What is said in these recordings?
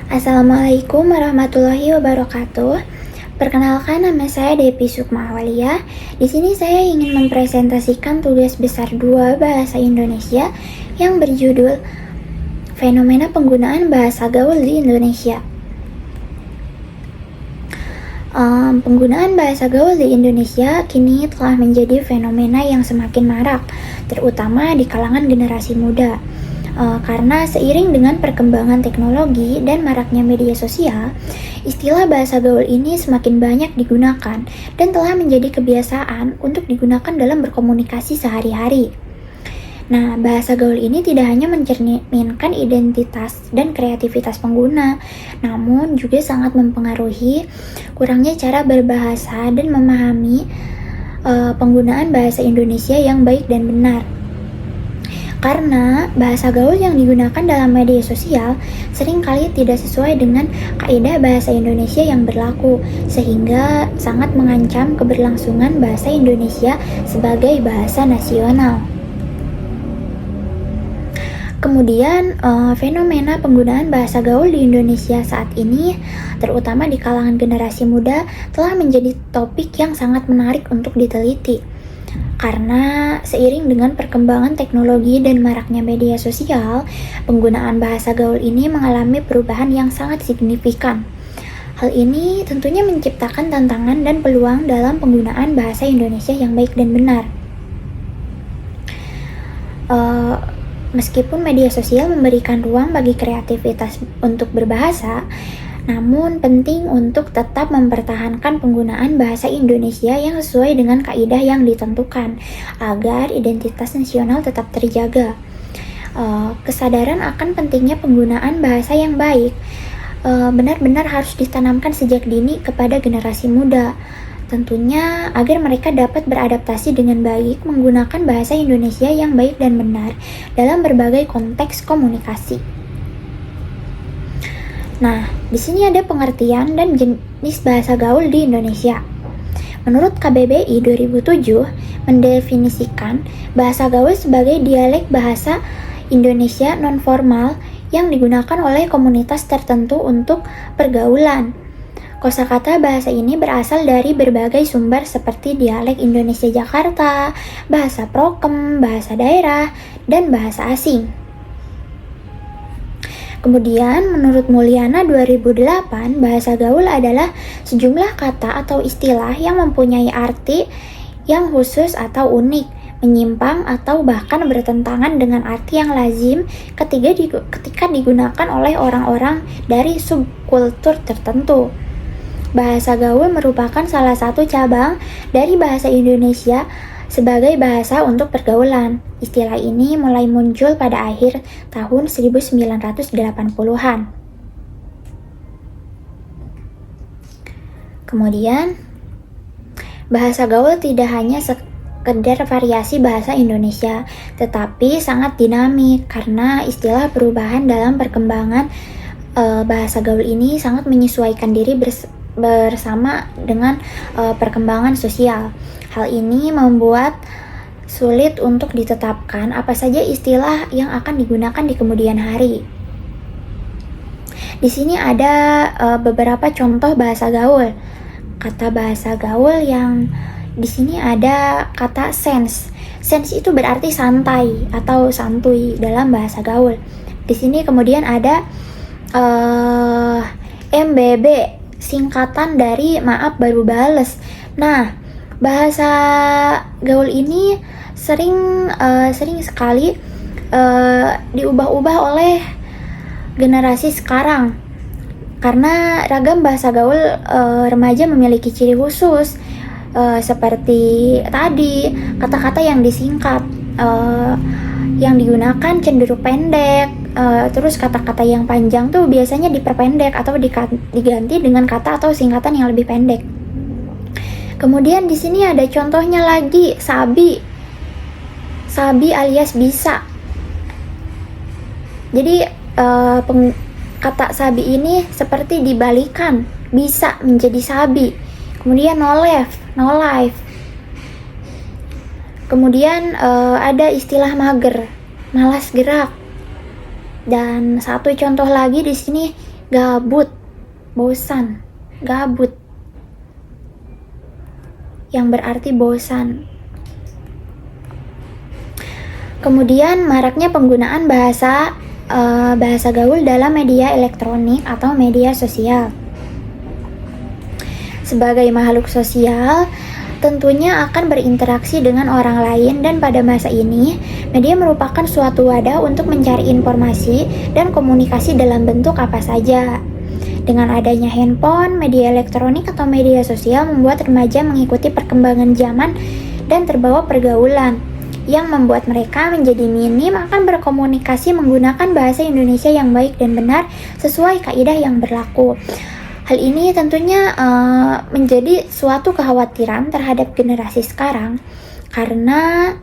Assalamualaikum warahmatullahi wabarakatuh. Perkenalkan, nama saya Depi Sukma Awalia. Di sini saya ingin mempresentasikan tugas besar 2 bahasa Indonesia yang berjudul Fenomena Penggunaan Bahasa Gaul di Indonesia. Penggunaan bahasa gaul di Indonesia kini telah menjadi fenomena yang semakin marak, terutama di kalangan generasi muda. Karena seiring dengan perkembangan teknologi dan maraknya media sosial, istilah bahasa gaul ini semakin banyak digunakan dan telah menjadi kebiasaan untuk digunakan dalam berkomunikasi sehari-hari. Nah, bahasa gaul ini tidak hanya mencerminkan identitas dan kreativitas pengguna, namun juga sangat mempengaruhi kurangnya cara berbahasa dan memahami penggunaan bahasa Indonesia yang baik dan benar. Karena bahasa gaul yang digunakan dalam media sosial seringkali tidak sesuai dengan kaidah bahasa Indonesia yang berlaku, sehingga sangat mengancam keberlangsungan bahasa Indonesia sebagai bahasa nasional. Kemudian, fenomena penggunaan bahasa gaul di Indonesia saat ini, terutama di kalangan generasi muda, telah menjadi topik yang sangat menarik untuk diteliti. Karena seiring dengan perkembangan teknologi dan maraknya media sosial, penggunaan bahasa gaul ini mengalami perubahan yang sangat signifikan. Hal ini tentunya menciptakan tantangan dan peluang dalam penggunaan bahasa Indonesia yang baik dan benar. Meskipun media sosial memberikan ruang bagi kreativitas untuk berbahasa, namun penting untuk tetap mempertahankan penggunaan bahasa Indonesia yang sesuai dengan kaidah yang ditentukan, agar identitas nasional tetap terjaga. Kesadaran akan pentingnya penggunaan bahasa yang baik benar-benar harus ditanamkan sejak dini kepada generasi muda. Tentunya agar mereka dapat beradaptasi dengan baik menggunakan bahasa Indonesia yang baik dan benar dalam berbagai konteks komunikasi. Nah, di sini ada pengertian dan jenis bahasa gaul di Indonesia. Menurut KBBI 2007 mendefinisikan bahasa gaul sebagai dialek bahasa Indonesia non-formal yang digunakan oleh komunitas tertentu untuk pergaulan. Kosakata bahasa ini berasal dari berbagai sumber seperti dialek Indonesia Jakarta, bahasa prokem, bahasa daerah, dan bahasa asing. Kemudian, menurut Mulyana 2008, bahasa gaul adalah sejumlah kata atau istilah yang mempunyai arti yang khusus atau unik, menyimpang atau bahkan bertentangan dengan arti yang lazim ketika digunakan oleh orang-orang dari subkultur tertentu. Bahasa gaul merupakan salah satu cabang dari bahasa Indonesia sebagai bahasa untuk pergaulan. Istilah ini mulai muncul pada akhir tahun 1980-an. Kemudian, bahasa gaul tidak hanya sekedar variasi bahasa Indonesia, tetapi sangat dinamik karena istilah perubahan dalam perkembangan bahasa gaul ini sangat menyesuaikan diri bersama dengan perkembangan sosial. Hal ini membuat sulit untuk ditetapkan apa saja istilah yang akan digunakan di kemudian hari. Di sini ada beberapa contoh bahasa gaul. Kata bahasa gaul yang di sini ada kata sense. Sense itu berarti santai atau santuy dalam bahasa gaul. Di sini kemudian ada MBB, singkatan dari maaf baru bales. Nah, bahasa gaul ini sering sekali diubah-ubah oleh generasi sekarang karena ragam bahasa gaul remaja memiliki ciri khusus seperti tadi kata-kata yang disingkat, yang digunakan cenderung pendek, terus kata-kata yang panjang tuh biasanya diperpendek atau diganti dengan kata atau singkatan yang lebih pendek. Kemudian di sini ada contohnya lagi, sabi. Sabi alias bisa. Jadi kata sabi ini seperti dibalikan, bisa menjadi sabi. Kemudian no life. Kemudian ada istilah mager, malas gerak. Dan satu contoh lagi di sini gabut, bosan, gabut, yang berarti bosan. Kemudian maraknya penggunaan bahasa gaul dalam media elektronik atau media sosial. Sebagai makhluk sosial, tentunya akan berinteraksi dengan orang lain, dan pada masa ini, media merupakan suatu wadah untuk mencari informasi dan komunikasi dalam bentuk apa saja. Dengan adanya handphone, media elektronik atau media sosial membuat remaja mengikuti perkembangan zaman dan terbawa pergaulan, yang membuat mereka menjadi minim akan berkomunikasi menggunakan bahasa Indonesia yang baik dan benar sesuai kaidah yang berlaku. Hal ini tentunya menjadi suatu kekhawatiran terhadap generasi sekarang, karena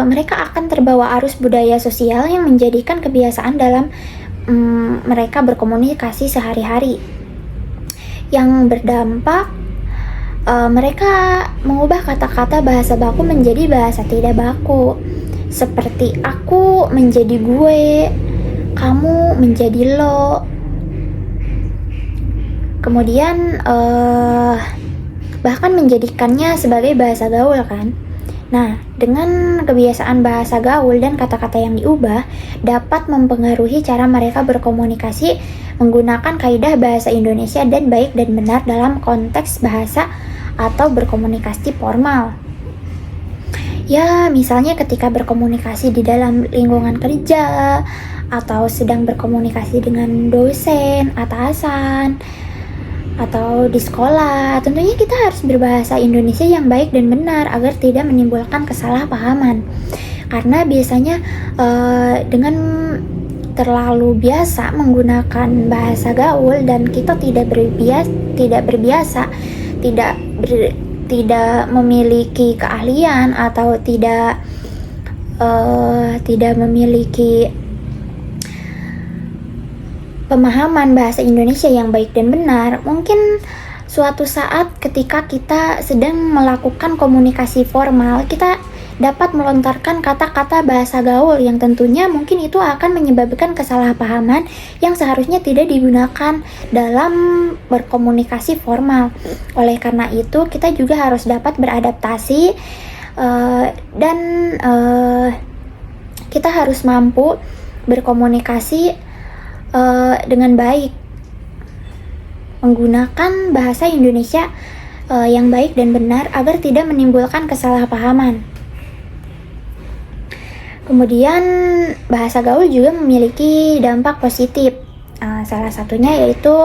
mereka akan terbawa arus budaya sosial yang menjadikan kebiasaan dalam mereka berkomunikasi sehari-hari, yang berdampak mereka mengubah kata-kata bahasa baku menjadi bahasa tidak baku, seperti aku menjadi gue, kamu menjadi lo. Kemudian bahkan menjadikannya sebagai bahasa gaul kan. Nah, dengan kebiasaan bahasa gaul dan kata-kata yang diubah dapat mempengaruhi cara mereka berkomunikasi menggunakan kaidah bahasa Indonesia dan baik dan benar dalam konteks bahasa atau berkomunikasi formal. Ya, misalnya ketika berkomunikasi di dalam lingkungan kerja atau sedang berkomunikasi dengan dosen, atasan, atau di sekolah, tentunya kita harus berbahasa Indonesia yang baik dan benar agar tidak menimbulkan kesalahpahaman. Karena biasanya dengan terlalu biasa menggunakan bahasa gaul dan kita tidak berbiasa, tidak memiliki keahlian atau tidak memiliki pemahaman bahasa Indonesia yang baik dan benar, mungkin suatu saat ketika kita sedang melakukan komunikasi formal, kita dapat melontarkan kata-kata bahasa gaul yang tentunya mungkin itu akan menyebabkan kesalahpahaman yang seharusnya tidak digunakan dalam berkomunikasi formal. Oleh karena itu, kita juga harus dapat beradaptasi dan kita harus mampu berkomunikasi dengan baik, menggunakan bahasa Indonesia yang baik dan benar agar tidak menimbulkan kesalahpahaman. Kemudian bahasa gaul juga memiliki dampak positif, salah satunya yaitu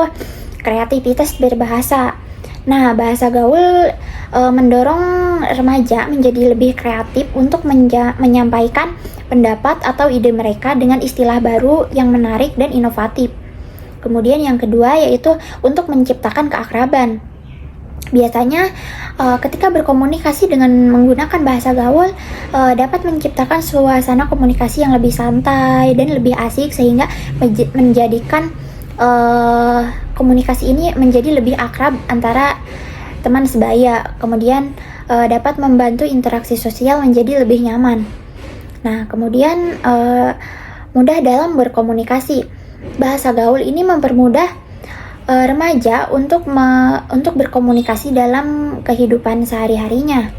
kreativitas berbahasa. Nah, bahasa gaul mendorong remaja menjadi lebih kreatif untuk menyampaikan pendapat atau ide mereka dengan istilah baru yang menarik dan inovatif. Kemudian yang kedua yaitu untuk menciptakan keakraban. Biasanya ketika berkomunikasi dengan menggunakan bahasa gaul dapat menciptakan suasana komunikasi yang lebih santai dan lebih asik, sehingga menjadikan komunikasi ini menjadi lebih akrab antara teman sebaya. Kemudian dapat membantu interaksi sosial menjadi lebih nyaman. Nah, kemudian mudah dalam berkomunikasi. Bahasa gaul ini mempermudah remaja untuk berkomunikasi dalam kehidupan sehari-harinya.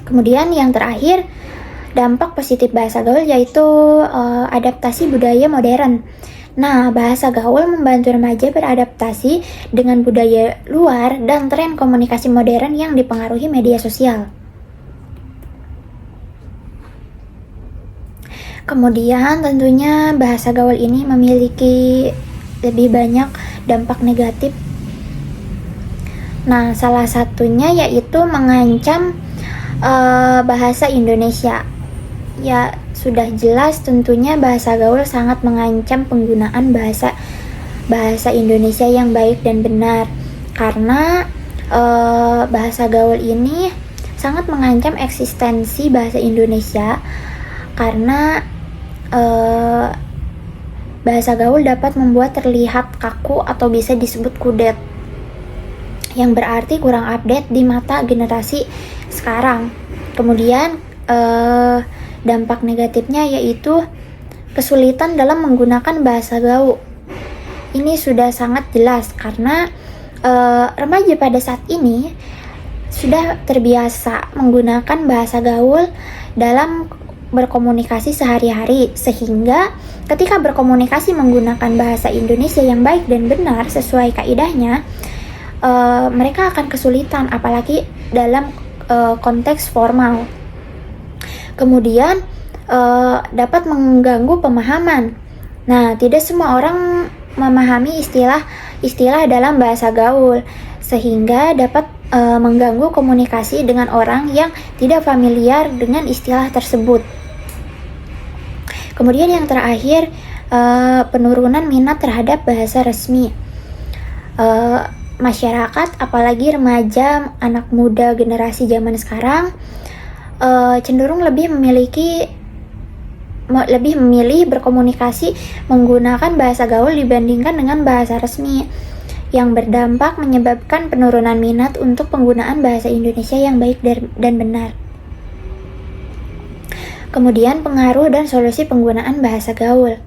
Kemudian yang terakhir, dampak positif bahasa gaul yaitu adaptasi budaya modern. Nah, bahasa gaul membantu remaja beradaptasi dengan budaya luar dan tren komunikasi modern yang dipengaruhi media sosial. Kemudian tentunya bahasa gaul ini memiliki lebih banyak dampak negatif. Nah, salah satunya yaitu mengancam bahasa Indonesia. Ya, sudah jelas tentunya bahasa gaul sangat mengancam penggunaan bahasa Indonesia yang baik dan benar. Karena bahasa gaul ini sangat mengancam eksistensi bahasa Indonesia, karena bahasa gaul dapat membuat terlihat kaku atau bisa disebut kudet, yang berarti kurang update di mata generasi sekarang. Kemudian dampak negatifnya yaitu kesulitan dalam menggunakan bahasa gaul. ini sudah sangat jelas karena remaja pada saat ini sudah terbiasa menggunakan bahasa gaul dalam berkomunikasi sehari-hari, sehingga ketika berkomunikasi menggunakan bahasa Indonesia yang baik dan benar sesuai kaidahnya, mereka akan kesulitan apalagi dalam konteks formal. Kemudian dapat mengganggu pemahaman. Nah, tidak semua orang memahami istilah dalam bahasa gaul, sehingga dapat mengganggu komunikasi dengan orang yang tidak familiar dengan istilah tersebut. Kemudian yang terakhir, penurunan minat terhadap bahasa resmi. Masyarakat, apalagi remaja, anak muda generasi zaman sekarang, cenderung lebih memilih berkomunikasi menggunakan bahasa gaul dibandingkan dengan bahasa resmi, yang berdampak menyebabkan penurunan minat untuk penggunaan bahasa Indonesia yang baik dan benar. Kemudian pengaruh dan solusi penggunaan bahasa gaul.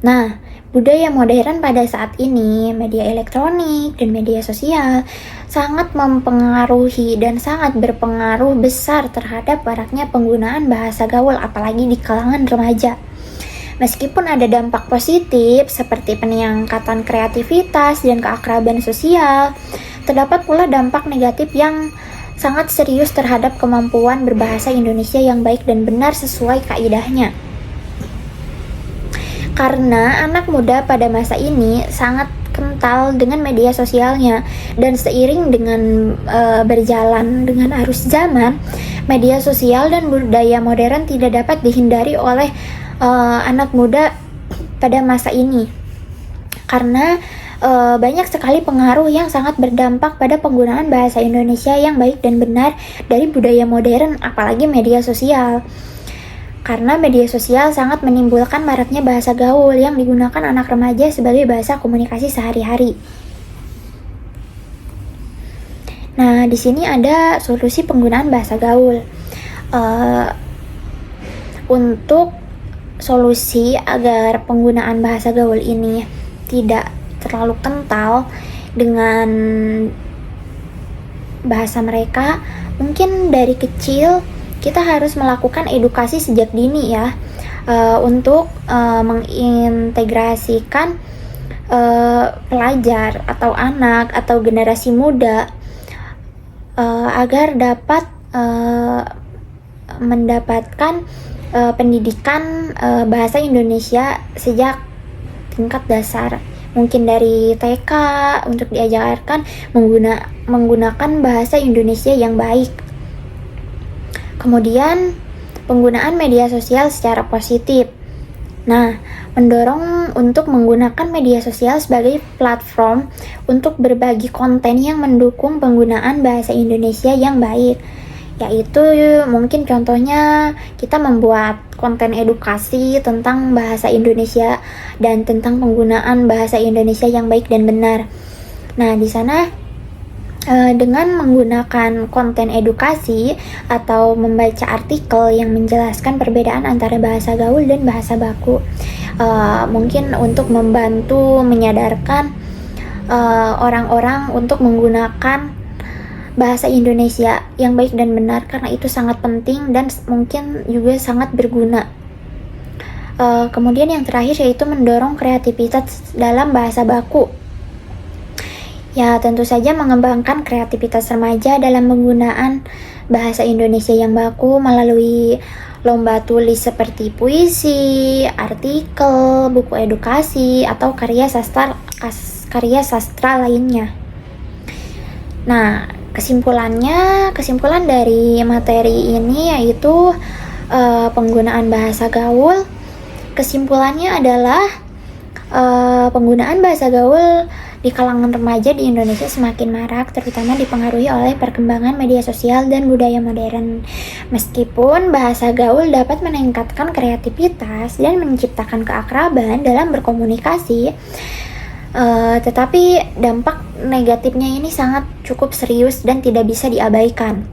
Nah, budaya modern pada saat ini, media elektronik dan media sosial sangat mempengaruhi dan sangat berpengaruh besar terhadap maraknya penggunaan bahasa gaul, apalagi di kalangan remaja. Meskipun ada dampak positif seperti peningkatan kreativitas dan keakraban sosial, terdapat pula dampak negatif yang sangat serius terhadap kemampuan berbahasa Indonesia yang baik dan benar sesuai kaidahnya. Karena anak muda pada masa ini sangat kental dengan media sosialnya, dan seiring dengan berjalan dengan arus zaman, media sosial dan budaya modern tidak dapat dihindari oleh anak muda pada masa ini, karena banyak sekali pengaruh yang sangat berdampak pada penggunaan bahasa Indonesia yang baik dan benar dari budaya modern, apalagi media sosial. Karena media sosial sangat menimbulkan maraknya bahasa gaul yang digunakan anak remaja sebagai bahasa komunikasi sehari-hari. Nah, di sini ada solusi penggunaan bahasa gaul. Untuk solusi agar penggunaan bahasa gaul ini tidak terlalu kental dengan bahasa mereka, mungkin dari kecil kita harus melakukan edukasi sejak dini ya, untuk mengintegrasikan pelajar atau anak atau generasi muda agar dapat mendapatkan pendidikan bahasa Indonesia sejak tingkat dasar, mungkin dari TK, untuk diajarkan menggunakan bahasa Indonesia yang baik. Kemudian penggunaan media sosial secara positif. Nah, mendorong untuk menggunakan media sosial sebagai platform untuk berbagi konten yang mendukung penggunaan bahasa Indonesia yang baik. Yaitu mungkin contohnya kita membuat konten edukasi tentang bahasa Indonesia dan tentang penggunaan bahasa Indonesia yang baik dan benar. Nah, di sana dengan menggunakan konten edukasi atau membaca artikel yang menjelaskan perbedaan antara bahasa gaul dan bahasa baku, mungkin untuk membantu menyadarkan orang-orang untuk menggunakan bahasa Indonesia yang baik dan benar, karena itu sangat penting dan mungkin juga sangat berguna. Kemudian yang terakhir yaitu mendorong kreativitas dalam bahasa baku. Ya, tentu saja mengembangkan kreativitas remaja dalam penggunaan bahasa Indonesia yang baku melalui lomba tulis seperti puisi, artikel, buku edukasi, atau karya sastra lainnya. Nah, kesimpulan dari materi ini yaitu penggunaan bahasa gaul. Kesimpulannya adalah penggunaan bahasa gaul di kalangan remaja di Indonesia semakin marak, terutama dipengaruhi oleh perkembangan media sosial dan budaya modern. Meskipun bahasa gaul dapat meningkatkan kreativitas dan menciptakan keakraban dalam berkomunikasi, tetapi dampak negatifnya ini sangat cukup serius dan tidak bisa diabaikan.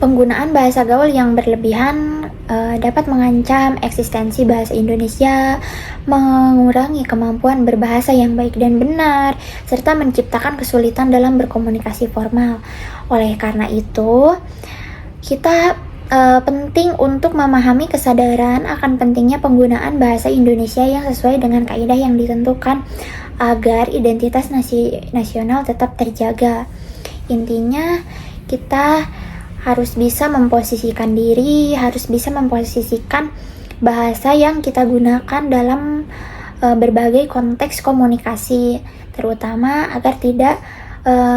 Penggunaan bahasa gaul yang berlebihan dapat mengancam eksistensi bahasa Indonesia, mengurangi kemampuan berbahasa yang baik dan benar, serta menciptakan kesulitan dalam berkomunikasi formal. Oleh karena itu, kita penting untuk memahami kesadaran akan pentingnya penggunaan bahasa Indonesia yang sesuai dengan kaidah yang ditentukan agar identitas nasional tetap terjaga. Intinya, kita harus bisa memposisikan diri, harus bisa memposisikan bahasa yang kita gunakan dalam berbagai konteks komunikasi, terutama agar tidak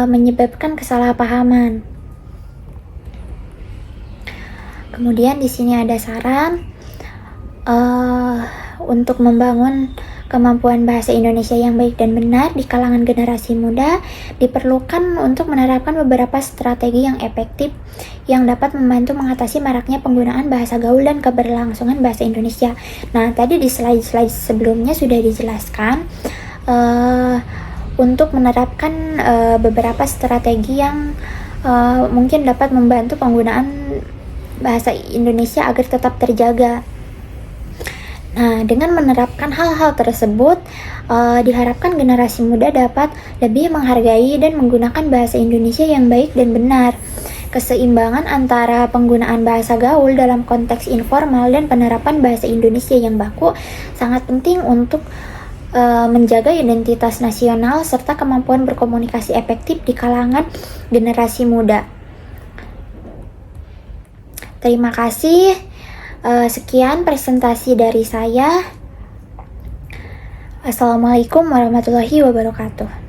menyebabkan kesalahpahaman. Kemudian di sini ada saran untuk membangun kemampuan bahasa Indonesia yang baik dan benar di kalangan generasi muda, diperlukan untuk menerapkan beberapa strategi yang efektif yang dapat membantu mengatasi maraknya penggunaan bahasa gaul dan keberlangsungan bahasa Indonesia. Nah, tadi di slide-slide sebelumnya sudah dijelaskan untuk menerapkan beberapa strategi yang mungkin dapat membantu penggunaan bahasa Indonesia agar tetap terjaga. Nah, dengan menerapkan hal-hal tersebut, diharapkan generasi muda dapat lebih menghargai dan menggunakan bahasa Indonesia yang baik dan benar. Keseimbangan antara penggunaan bahasa gaul dalam konteks informal dan penerapan bahasa Indonesia yang baku sangat penting untuk menjaga identitas nasional serta kemampuan berkomunikasi efektif di kalangan generasi muda. Terima kasih. Sekian presentasi dari saya. Assalamualaikum warahmatullahi wabarakatuh.